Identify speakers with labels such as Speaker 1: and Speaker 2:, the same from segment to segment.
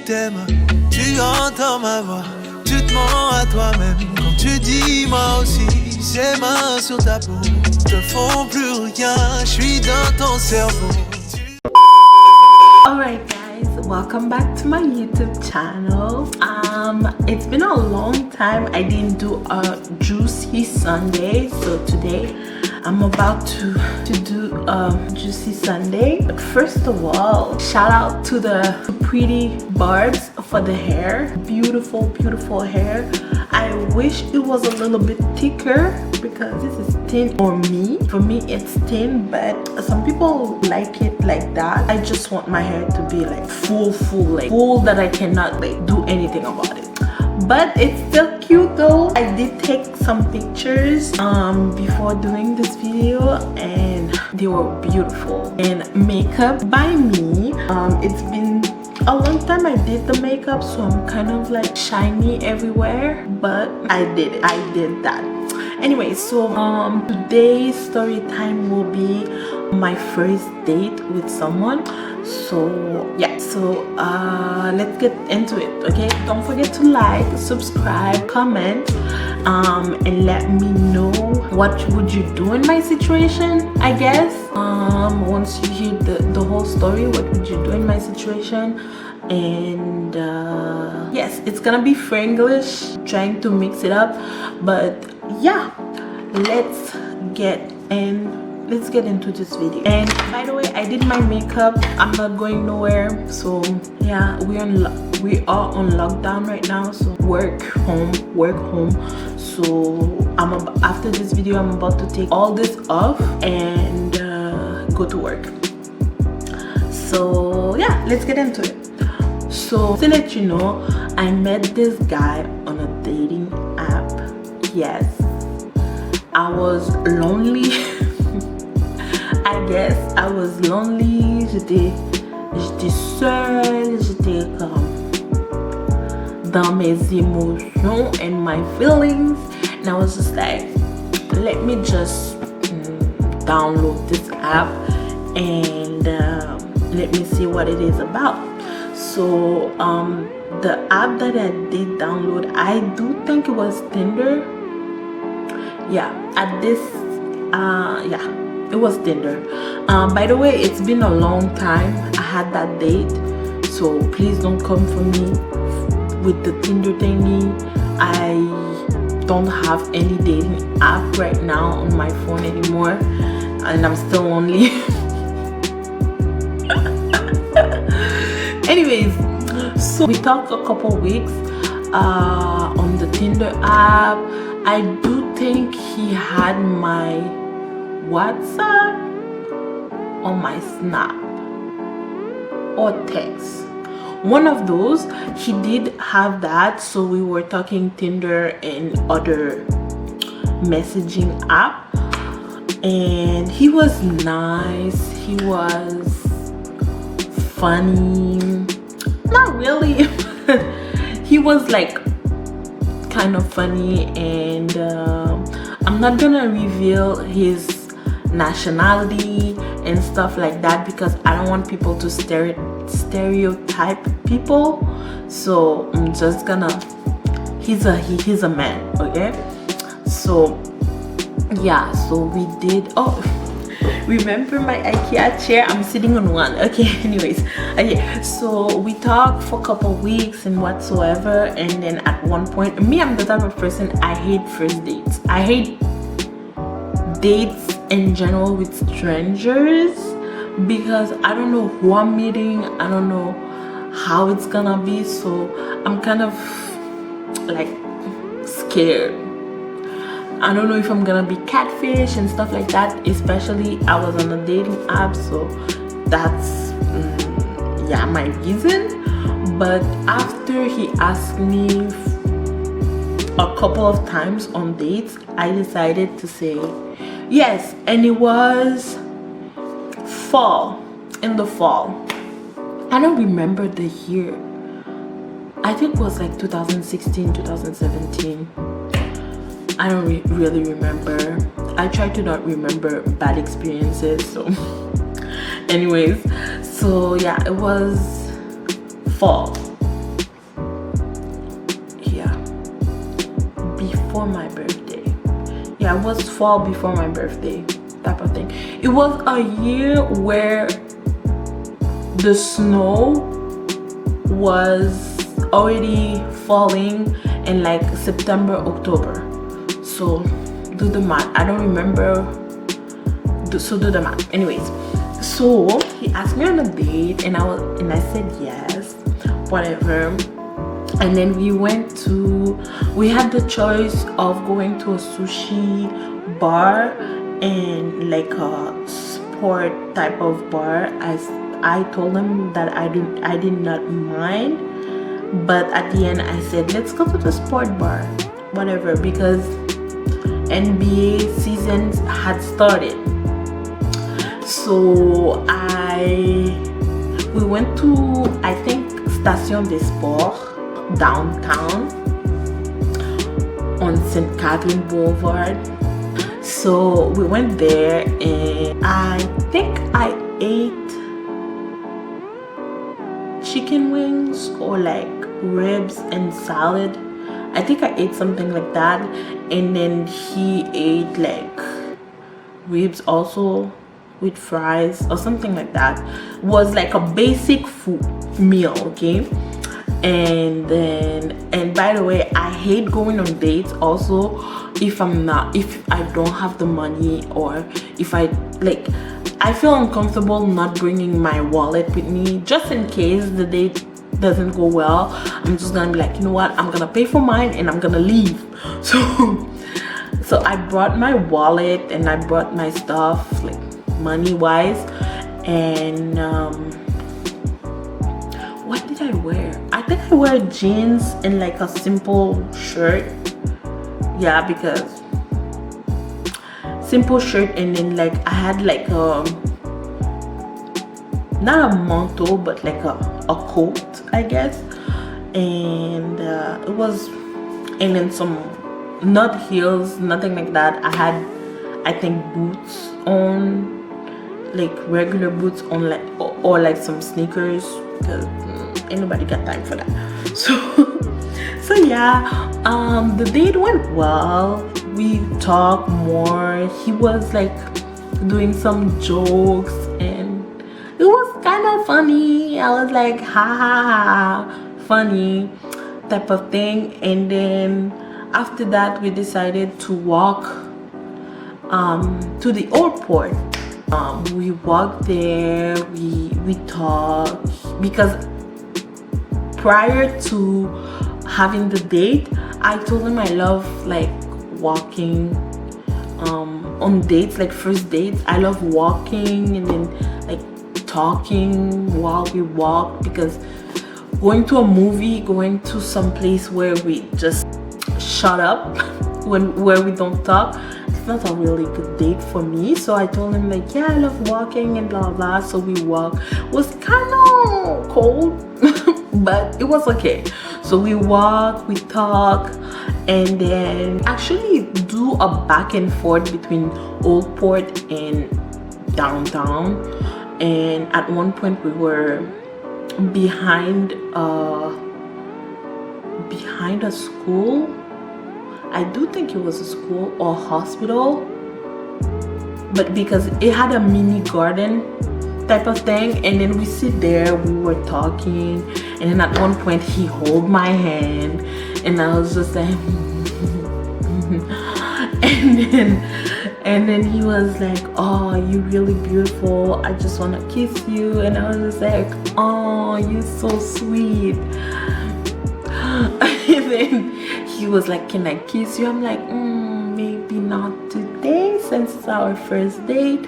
Speaker 1: t'aimes, tu entends ma voix, tu te mens à toi-même quand tu dis moi aussi. Ces mains sur ta peau te font plus rien, je suis dans ton cerveau.
Speaker 2: Alright guys, welcome back to my YouTube channel. It's been a long time I didn't do a juicy Sunday, so today I'm about to do a juicy Sunday. But first of all, shout out to the pretty barbs for the hair. Beautiful, beautiful hair. I wish it was a little bit thicker because this is thin for me. For me it's thin, but some people like it like that. I just want my hair to be like full that I cannot like do anything about it. But it's still cute though. I did take some pictures before doing this video and they were beautiful. And makeup by me, it's been a long time I did the makeup, so I'm kind of like shiny everywhere, but I did that. Anyway, so today's story time will be my first date with someone. So yeah, so let's get into it. Okay, don't forget to like, subscribe, comment, and let me know what would you do in my situation. I guess once you hear the whole story, what would you do in my situation? And yes, it's gonna be Franglish, trying to mix it up, but yeah, let's get into this video. And by the way, I did my makeup. I'm not going nowhere, so yeah, we are on lockdown right now, so work home. So after this video I'm about to take all this off and go to work. So yeah, let's get into it. So to let you know, I met this guy on a dating app. Yes, I was lonely. I guess I was lonely. J'étais seule. J'étais comme dans mes émotions and my feelings. And I was just like, let me just download this app and let me see what it is about. So the app that I did download, I do think it was Tinder. Yeah, it was Tinder. By the way, it's been a long time I had that date, so please don't come for me with the Tinder thingy. I don't have any dating app right now on my phone anymore, and I'm still lonely. Anyways, so we talked a couple weeks on the Tinder app. I do think he had my WhatsApp or my Snap or text, one of those. He did have that, so we were talking Tinder and other messaging app, and he was nice, he was funny, not really. He was like kind of funny, and I'm not gonna reveal his nationality and stuff like that because I don't want people to stereotype people. So I'm just gonna, he's a man, okay? So yeah, so we did, oh, remember my IKEA chair? I'm sitting on one. Okay, anyways, okay, so we talked for a couple weeks and whatsoever, and then at one point, I'm the type of person, I hate first dates. I hate dates in general with strangers because I don't know who I'm meeting, I don't know how it's gonna be, so I'm kind of like scared. I don't know if I'm gonna be catfish and stuff like that, especially I was on a dating app, so that's yeah, my reason. But after he asked me a couple of times on dates, I decided to say yes. And it was in the fall. I don't remember the year. I think it was like 2016, 2017. I don't really remember. I try to not remember bad experiences, so anyways, so yeah, it was fall. before my birthday. Yeah, it was fall before my birthday type of thing. It was a year where the snow was already falling in like September, October. So do the math. I don't remember. So do the math. Anyways, so he asked me on a date, and I said yes, whatever. And then we had the choice of going to a sushi bar and like a sport type of bar. I told him that I did not mind, but at the end I said let's go to the sport bar, whatever, because NBA seasons had started. So we went to, I think, Station des Sports downtown on St. Catherine Boulevard. So we went there, and I think I ate chicken wings or like ribs and salad. I think I ate something like that, and then he ate like ribs also with fries or something like that. It was like a basic food meal, okay? And by the way, I hate going on dates also if I don't have the money, or if I feel uncomfortable not bringing my wallet with me, just in case the date doesn't go well. I'm just gonna be like, you know what, I'm gonna pay for mine and I'm gonna leave. So I brought my wallet and I brought my stuff, like money wise, and what did I wear? I think I wear jeans and like a simple shirt. Yeah, because simple shirt, and then like I had like not a manteau but like a coat, I guess, and it was, and then some not heels, nothing like that. I had, I think, boots on, like regular boots on, like or like some sneakers, because ain't nobody got time for that. So yeah, the date went well. We talked more. He was like doing some jokes, and it was kind of funny. I was like, ha ha ha, funny type of thing. And then after that, we decided to walk to the old port. We walked there, we talked, because prior to having the date, I told him I love like walking on dates, like first dates. I love walking and then like talking while we walk, because going to a movie, going to some place where we just shut up where we don't talk, it's not a really good date for me. So I told him like, yeah, I love walking and blah blah. So we walked. It was kind of cold but it was okay. So we walk, we talk, and then actually do a back and forth between Old Port and downtown. And at one point we were behind a school. I do think it was a school or hospital, but because it had a mini garden type of thing. And then we sit there, we were talking, and then at one point he held my hand, and I was just like and then he was like, oh, you're really beautiful, I just want to kiss you. And I was just like, oh, you're so sweet. And then he was like, can I kiss you? I'm like, maybe not today, since it's our first date.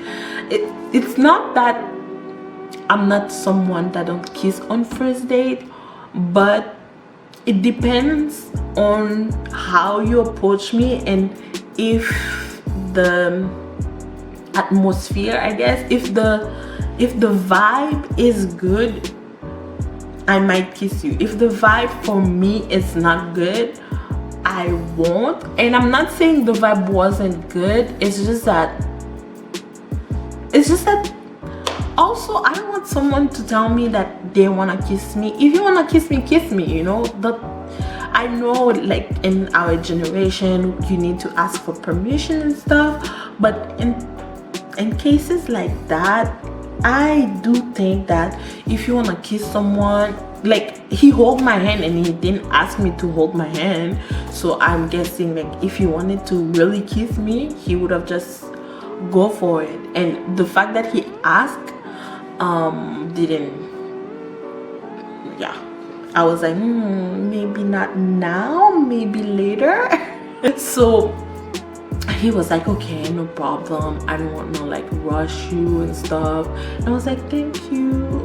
Speaker 2: It's not that I'm not someone that don't kiss on first date, but it depends on how you approach me, and if the atmosphere, I guess, if the vibe is good, I might kiss you. If the vibe for me is not good, I won't. And I'm not saying the vibe wasn't good, it's just that also I don't want someone to tell me that they want to kiss me. If you want to kiss me, you know. I I know like in our generation you need to ask for permission and stuff, but in cases like that, I do think that if you want to kiss someone, like he held my hand and he didn't ask me to hold my hand, so I'm guessing like if he wanted to really kiss me, he would have just go for it. And the fact that he asked didn't, yeah, I was like maybe not now, maybe later. So he was like, okay, no problem, I don't want to like rush you and stuff. And I was like, thank you.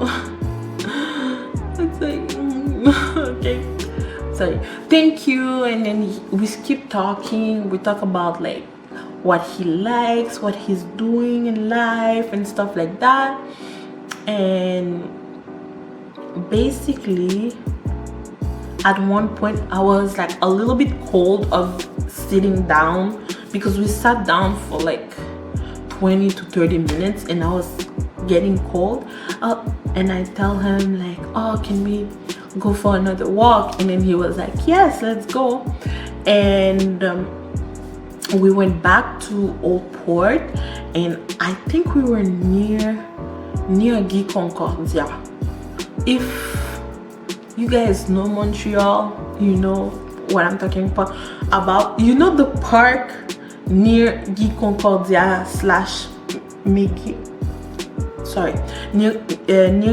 Speaker 2: It's like okay, sorry, thank you. And then we keep talking, we talk about like what he likes, what he's doing in life and stuff like that. And basically at one point I was like a little bit cold of sitting down, because we sat down for like 20 to 30 minutes and I was getting cold. And I tell him like, oh, can we go for another walk? And then he was like, yes, let's go. And we went back to Old Port, and I think we were near Guy Concordia. If you guys know Montreal, you know what I'm talking about. You know the park near Guy Concordia / McGill. Sorry, near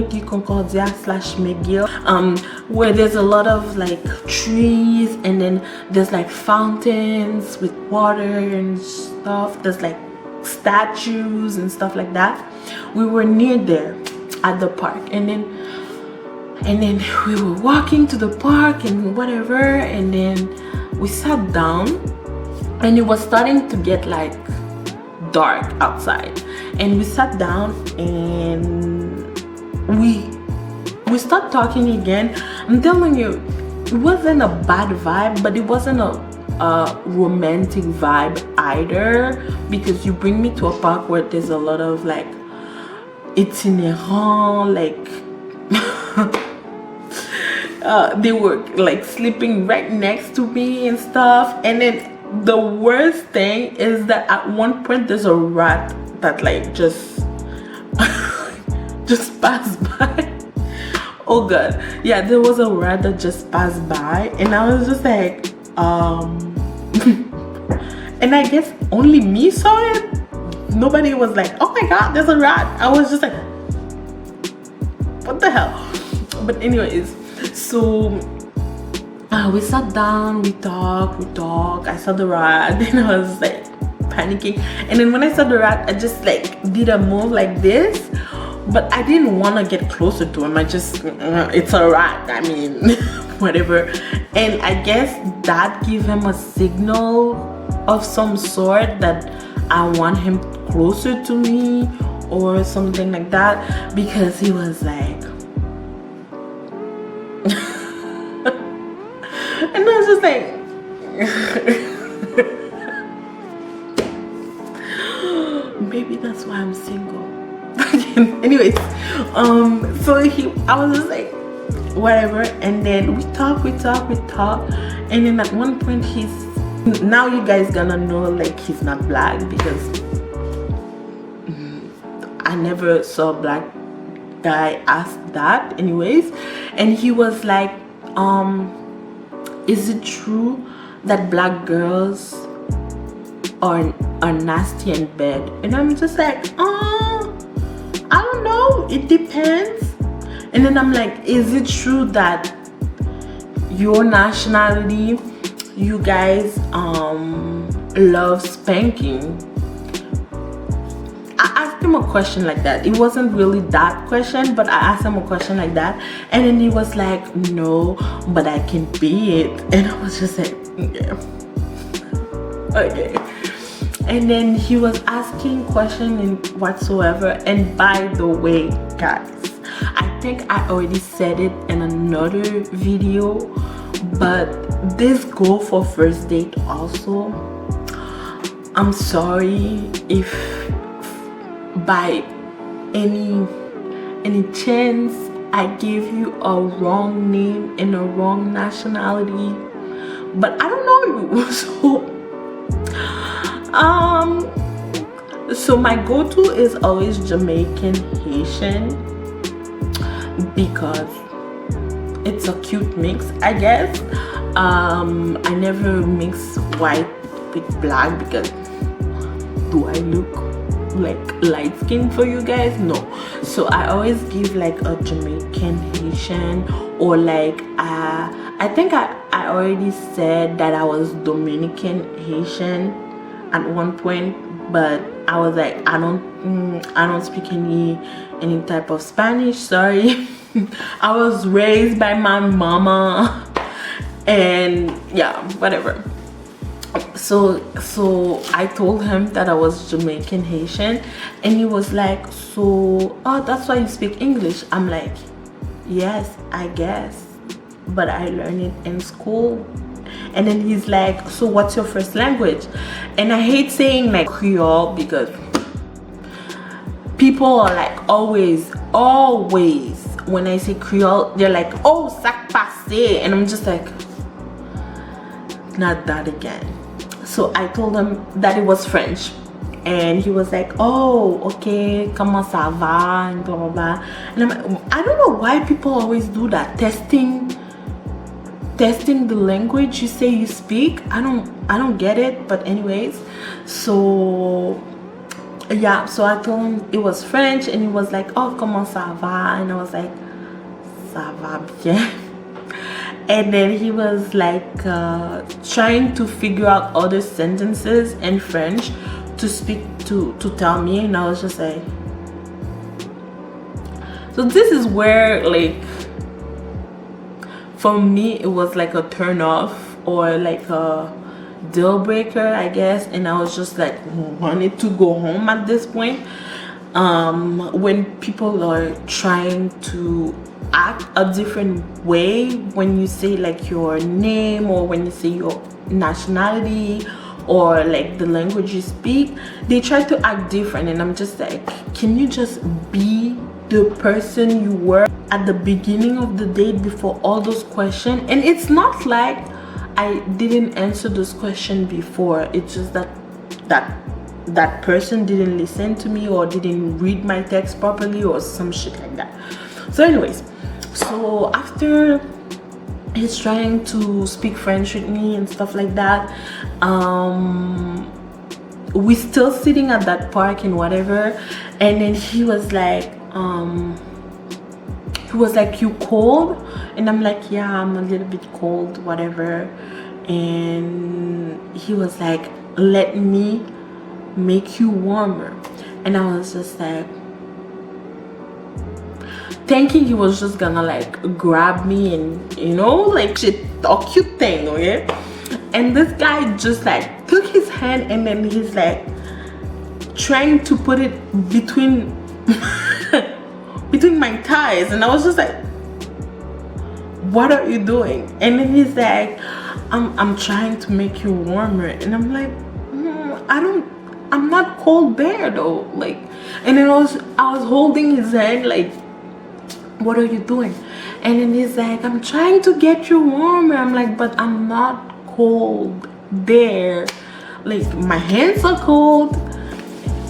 Speaker 2: Guy Concordia / McGill, where there's a lot of like trees, and then there's like fountains with water and stuff. There's like statues and stuff like that. We were near there at the park, and then we were walking to the park and whatever, and then we sat down, and it was starting to get like dark outside, and we sat down and we start talking again. I'm telling you, it wasn't a bad vibe, but it wasn't a romantic vibe either, because you bring me to a park where there's a lot of like itinerant, like they were like sleeping right next to me and stuff. And then the worst thing is that at one point there's a rat that like just passed by. Oh god, yeah, there was a rat that just passed by, and I was just like and I guess only me saw it. Nobody was like, oh my god, there's a rat. I was just like, what the hell? But anyways, so we sat down, we talked. I saw the rat, and I was like panicking. And then when I saw the rat, I just like did a move like this, but I didn't want to get closer to him. I just, it's a rat, I mean, whatever. And I guess that gave him a signal of some sort that I want him closer to me or something like that, because he was like and I was just like maybe that's why I'm single. Anyways, so I was just like whatever, and then we talk, and then at one point now you guys gonna know like he's not black, because I never saw a black guy ask that anyways. And he was like, is it true that black girls are nasty in bed? And I'm just like, I don't know, it depends. And then I'm like, is it true that your nationality, you guys love spanking? I asked him a question like that. It wasn't really that question, but I asked him a question like that, and then he was like, no, but I can be it. And I was just like, yeah, okay. And then he was asking questions and whatsoever. And by the way, guys, I think I already said it in another video, but this go for first date also, I'm sorry if by any chance I gave you a wrong name and a wrong nationality. but I don't know you. So my go-to is always Jamaican Haitian, because it's a cute mix, I guess. I never mix white with black, because do I look like light skin for you guys? No. So I always give like a Jamaican Haitian, or like I think I already said that I was Dominican Haitian at one point, but I was like, I don't speak any type of Spanish, sorry. I was raised by my mama, and yeah, whatever. So I told him that I was Jamaican Haitian, and he was like, so oh, that's why you speak English? I'm like, yes, I guess, but I learned it in school. And then he's like, so what's your first language? And I hate saying like Creole, because people are like always when I say Creole, they're like, oh, sac passe, and I'm just like, not that again. So I told him that it was French, and he was like, oh, okay, comment ça va, and blah blah blah. And I don't know why people always do that, testing the language you say you speak. I don't get it, but anyways. So yeah, so I told him it was French, and he was like, oh, comment ça va, and I was like, ça va bien. And then he was like trying to figure out other sentences in French to speak to tell me, and I was just like, so this is where, like, for me it was like a turn off, or like a deal breaker, I guess. And I was just like, wanted to go home at this point. When people are trying to act a different way, when you say like your name, or when you say your nationality, or like the language you speak, they try to act different. And I'm just like, can you just be the person you were at the beginning of the date before all those questions? And it's not like I didn't answer this question before, it's just that person didn't listen to me, or didn't read my text properly, or some shit like that. So anyways, so after he's trying to speak French with me and stuff like that, we still sitting at that park and whatever. And then he was like, you cold? And I'm like, yeah, I'm a little bit cold, whatever. And he was like, let me make you warmer. And I was just like, thinking he was just gonna like grab me and, you know, like shit, a cute thing, okay? And this guy just like took his hand, and then he's like trying to put it between between my thighs. And I was just like, what are you doing? And then he's like, I'm trying to make you warmer. And I'm like, I'm not cold there though, like. And then I was holding his hand like, what are you doing? And then he's like, I'm trying to get you warmer. I'm like, but I'm not cold there, like my hands are cold,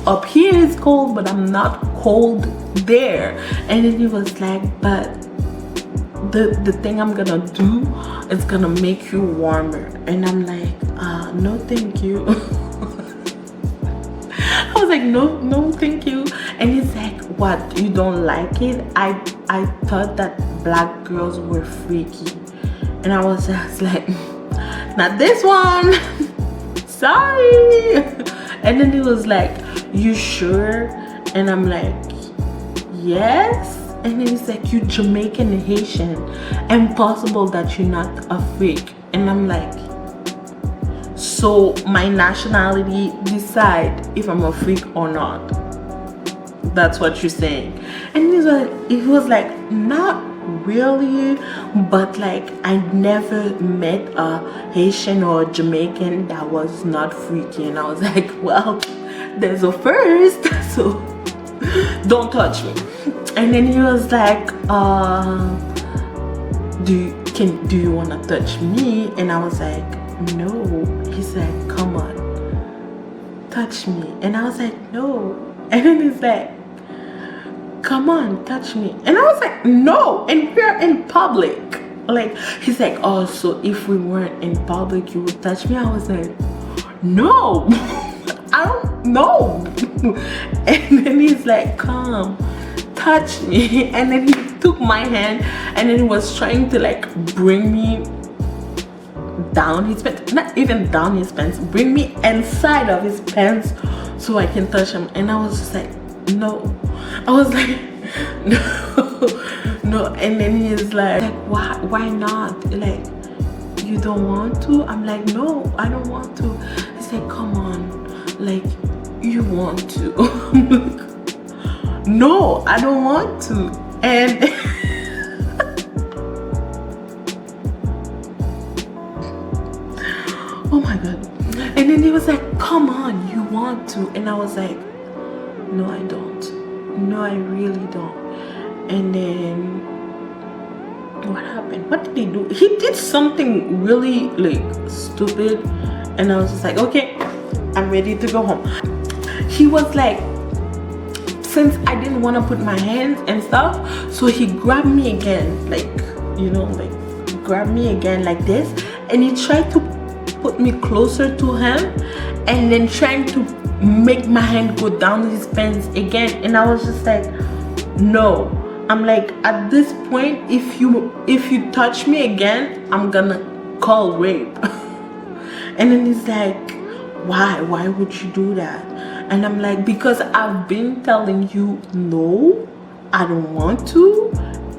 Speaker 2: up here is cold, but I'm not cold there. And then he was like, but the thing I'm gonna do is gonna make you warmer. And I'm like, no thank you. I was like, no thank you. And he's like, what, you don't like it? I thought that black girls were freaky. And I was just like, not this one. Sorry. And then he was like, you sure? And I'm like, yes. And then he's like, you Jamaican and Haitian, impossible that you're not a freak. And I'm like, so my nationality decide if I'm a freak or not? That's what you're saying? And he was like, not really, but like I never met a Haitian or Jamaican that was not freaky. And I was like, well, there's a first, so don't touch me. And then he was like, do you want to touch me? And I was like, no. He said, come on, touch me. And I was like, no. And then he's like, come on, touch me. And I was like, no. And we're in public. Like, he's like, oh, so if we weren't in public, you would touch me? I was like, no. I don't know. And then he's like, come, touch me. And then he took my hand and then he was trying to like bring me down his pants, not even down his pants, bring me inside of his pants so I can touch him. And I was just like, no. I was like, no. And then he's like why not? Like, you don't want to? I'm like, no, I don't want to. He's like, come on, like, you want to. I'm like, no, I don't want to. And oh my god. And then he was like, come on, you want to? And I was like, no, I don't. No, I really don't. And then what happened? What did he do? He did something really like stupid. And I was just like, okay, I'm ready to go home. He was like, since I didn't want to put my hands and stuff, so he grabbed me again, like, you know, like grabbed me again like this, and he tried to put me closer to him and then trying to make my hand go down his pants again. And I was just like, no. I'm like, at this point, if you touch me again, I'm gonna call rape. And then he's like, why would you do that? And I'm like, because I've been telling you, no, I don't want to,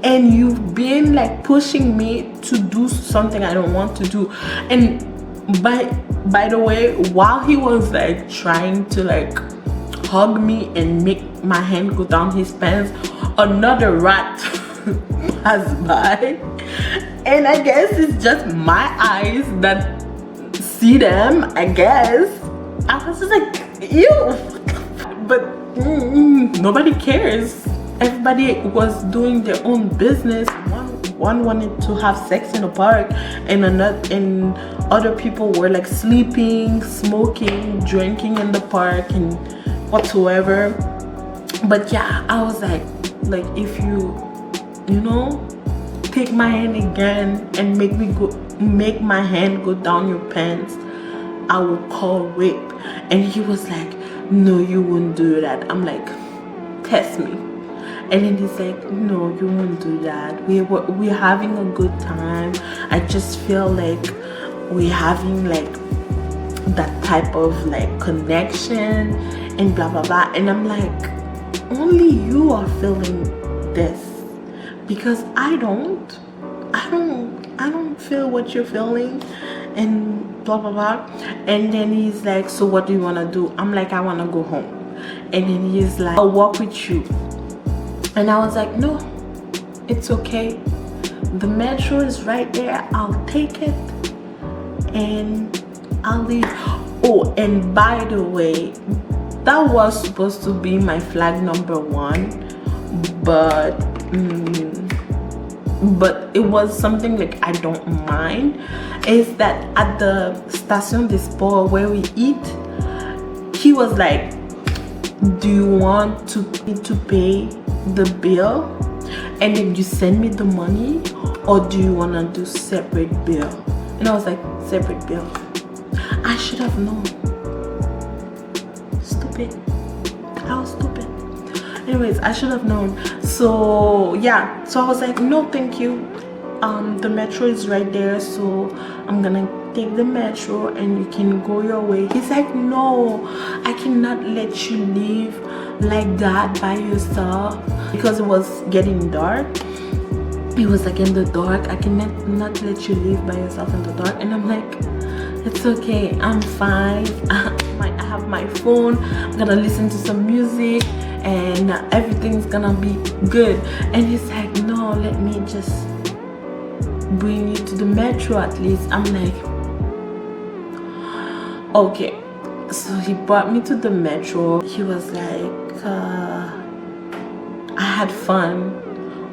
Speaker 2: and you've been like pushing me to do something I don't want to do. And by the way, while he was like trying to like hug me and make my hand go down his pants, another rat passed by, and I guess it's just my eyes that see them, I guess. I was just like, ew. But nobody cares. Everybody was doing their own business. One wanted to have sex in the park, and other people were like sleeping, smoking, drinking in the park and whatsoever. But yeah, I was like if you know, take my hand again and make my hand go down your pants, I will call rape. And he was like, no, you wouldn't do that. I'm like, test me. And then he's like, no, you won't do that. We're having a good time. I just feel like we're having like that type of like connection and blah blah blah. And I'm like, only you are feeling this, because I don't feel what you're feeling and blah blah blah. And then he's like, so what do you want to do? I'm like, I want to go home. And then he's like, I'll walk with you. And I was like, no, it's okay, the metro is right there, I'll take it and I'll leave. Oh, and by the way, that was supposed to be my flag number 1, but it was something like I don't mind. Is that at the Station des Sports where we eat, he was like, do you want to pay the bill and then you send me the money, or do you want to do separate bill? And I was like, separate bill. I should have known. Stupid. I was stupid. Anyways, I should have known. So yeah, so I was like, no thank you, the metro is right there, so I'm gonna take the metro and you can go your way. He's like, no, I cannot let you leave like that by yourself, because it was getting dark. It was like in the dark. I cannot not let you leave by yourself in the dark. And I'm like, it's okay, I'm fine. I have my phone, I'm gonna listen to some music and everything's gonna be good. And he's like, no, let me just bring you to the metro at least. I'm like, okay. So he brought me to the metro. He was like, I had fun.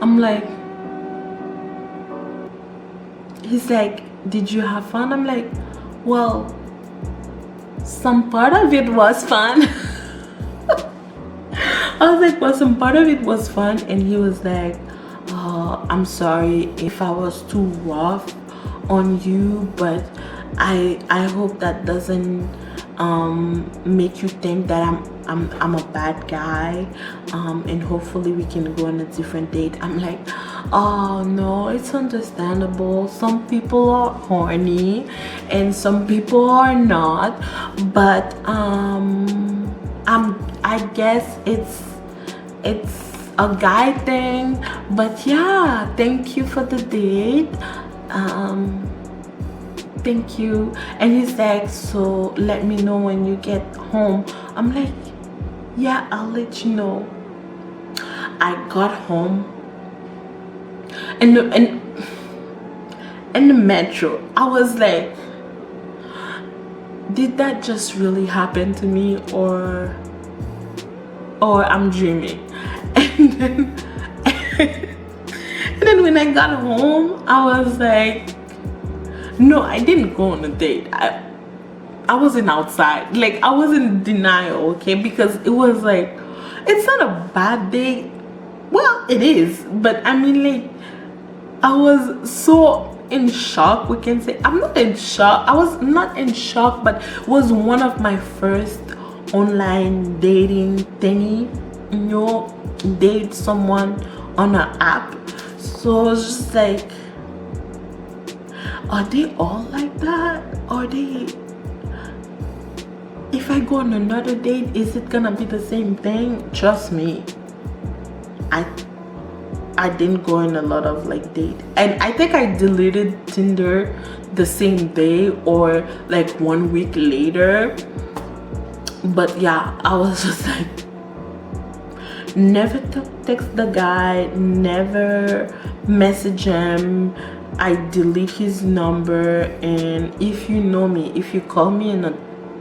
Speaker 2: I'm like, he's like, did you have fun? I'm like, well, some part of it was fun. I was like, well, some part of it was fun. And he was like, I'm sorry if I was too rough on you, but I hope that doesn't make you think that I'm a bad guy, and hopefully we can go on a different date. I'm like, oh no, it's understandable. Some people are horny and some people are not, but I guess it's a guy thing. But yeah, thank you for the date. Thank you. And he's like, so let me know when you get home. I'm like, yeah, I'll let you know. I got home and in the metro, I was like, did that just really happen to me, or I'm dreaming? And then when I got home, I was like, no, I didn't go on a date. I wasn't outside. Like, I was in denial, okay? Because it was like, it's not a bad date. Well, it is, but I mean, like, I was so in shock, we can say. I'm not in shock. I was not in shock, but it was one of my first online dating thingy, you know, date someone on an app. So I was just like, are they all like that? Are they, if I go on another date, is it gonna be the same thing? Trust me, I didn't go on a lot of like date, and I think I deleted Tinder the same day or like 1 week later. But yeah, I was just like, never text the guy, never message him. I delete his number. And if you know me, if you call me in a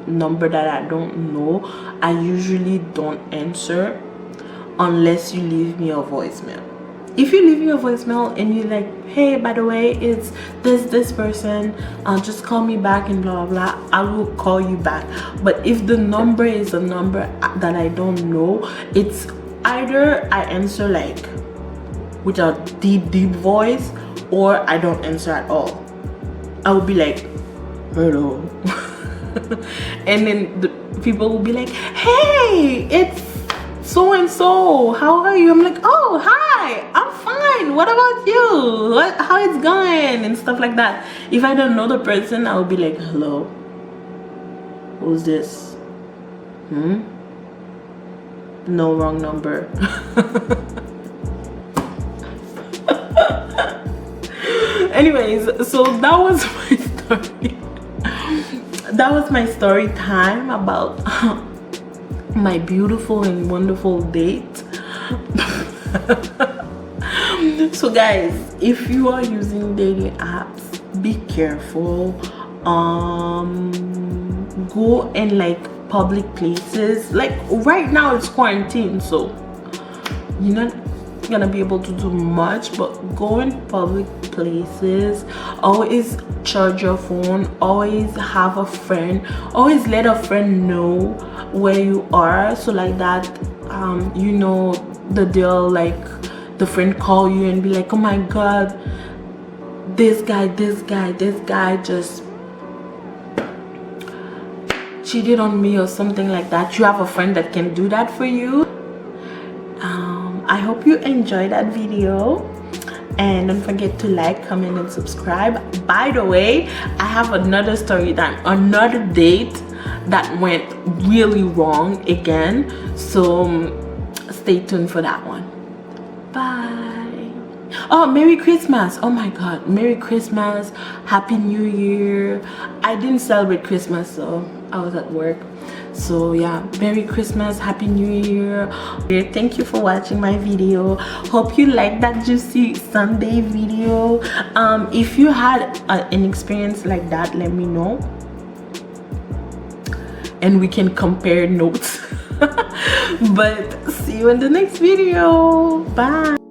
Speaker 2: number that I don't know, I usually don't answer unless you leave me a voicemail. If you leave me a voicemail and you're like, hey, by the way, it's this person, just call me back and blah blah blah, I will call you back. But if the number is a number that I don't know, it's either I answer like with a deep voice, or I don't answer at all. I will be like, hello. And then the people will be like, hey, it's so and so, how are you? I'm like, oh, hi, I'm fine, what about you? How it's going? And stuff like that. If I don't know the person, I'll be like, hello, who's this? No, wrong number. Anyways, so that was my story. That was my story time about my beautiful and wonderful date. So guys, if you are using dating apps, be careful. Go in like public places. Like right now it's quarantine, so you're not gonna be able to do much, but go in public places. Always charge your phone, always have a friend, always let a friend know where you are, so like that you know the deal. Like the friend call you and be like, oh my god, this guy just cheated on me or something like that. You have a friend that can do that for you. I hope you enjoyed that video, and don't forget to like, comment and subscribe. By the way, I have another story time, another date that went really wrong again, so stay tuned for that one. Bye. Oh, Merry Christmas. Oh my god, Merry Christmas, Happy New Year. I didn't celebrate Christmas, so I was at work. So yeah, Merry Christmas, Happy New Year. Thank you for watching my video. Hope you liked that juicy Sunday video. If you had an experience like that, let me know and we can compare notes. But see you in the next video. Bye.